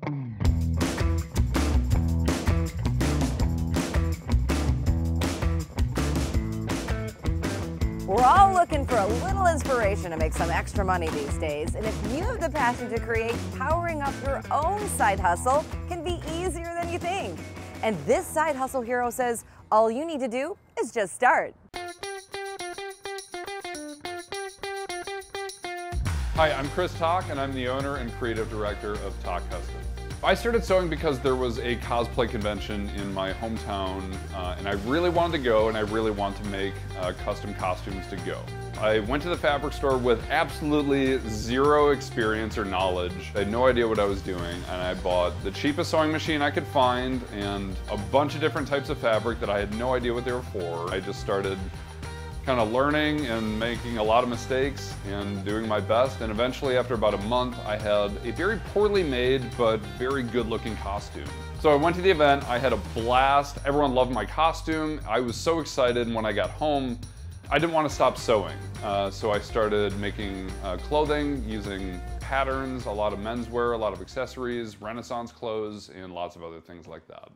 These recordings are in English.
We're all looking for a little inspiration to make some extra money these days, and if you have the passion to create, powering up your own side hustle can be easier than you think. And this side hustle hero says all you need to do is just start. Hi, I'm Chris Tock, and I'm the owner and creative director of Tock Custom. I started sewing because there was a cosplay convention in my hometown, and I really wanted to go, and I really wanted to make custom costumes to go. I went to the fabric store with absolutely zero experience or knowledge. I had no idea what I was doing, and I bought the cheapest sewing machine I could find and a bunch of different types of fabric that I had no idea what they were for. I just started kind of learning and making a lot of mistakes and doing my best, and eventually after about a month I had a very poorly made but very good looking costume. So I went to the event, I had a blast, everyone loved my costume, I was so excited, and when I got home I didn't want to stop sewing. So I started making clothing using patterns, a lot of menswear, a lot of accessories, Renaissance clothes, and lots of other things like that.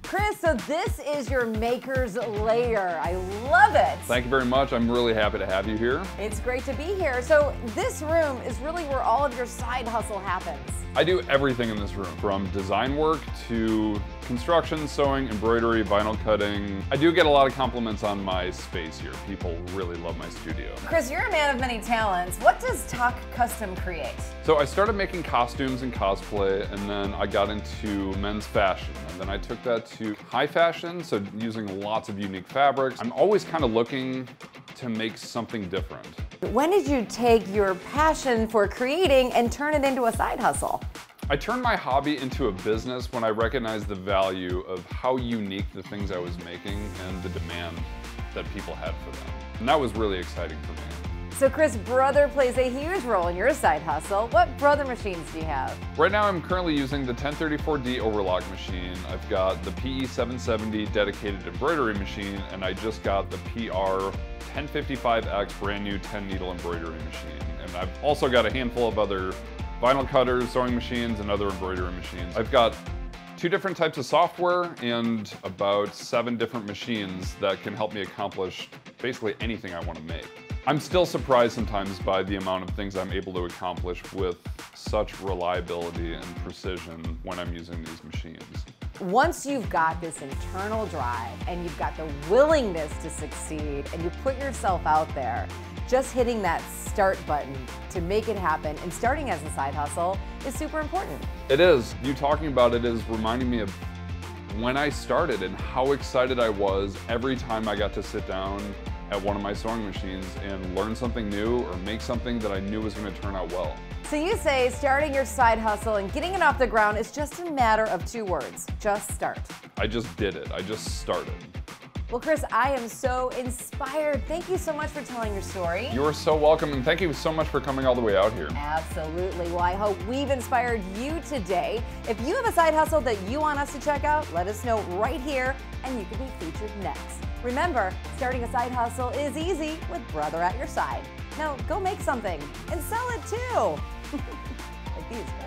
Chris, so this is your maker's lair. I love it. Thank you very much. I'm really happy to have you here. It's great to be here. So this room is really where all of your side hustle happens. I do everything in this room, from design work to construction, sewing, embroidery, vinyl cutting. I do get a lot of compliments on my space here. People really love my studio. Chris, you're a man of many talents. What does Tock Custom create? So I started making costumes and cosplay, and then I got into men's fashion. And then I took that to high fashion, so using lots of unique fabrics. I'm always kind of looking to make something different. When did you take your passion for creating and turn it into a side hustle? I turned my hobby into a business when I recognized the value of how unique the things I was making and the demand that people had for them. And that was really exciting for me. So Chris, Brother plays a huge role in your side hustle. What Brother machines do you have? Right now I'm currently using the 1034D overlock machine. I've got the PE770 dedicated embroidery machine, and I just got the PR 1055X brand new 10 needle embroidery machine. And I've also got a handful of other vinyl cutters, sewing machines, and other embroidery machines. I've got 2 different types of software and about 7 different machines that can help me accomplish basically anything I want to make. I'm still surprised sometimes by the amount of things I'm able to accomplish with such reliability and precision when I'm using these machines. Once you've got this internal drive and you've got the willingness to succeed and you put yourself out there, just hitting that start button to make it happen and starting as a side hustle is super important. It is. You talking about it is reminding me of when I started and how excited I was every time I got to sit down at one of my sewing machines and learn something new or make something that I knew was going to turn out well. So you say starting your side hustle and getting it off the ground is just a matter of 2 words, just start. I just did it. I just started. Well, Chris, I am so inspired. Thank you so much for telling your story. You are so welcome, and thank you so much for coming all the way out here. Absolutely. Well, I hope we've inspired you today. If you have a side hustle that you want us to check out, let us know right here, and you can be featured next. Remember, starting a side hustle is easy with Brother at your side. Now, go make something and sell it too. Like these guys.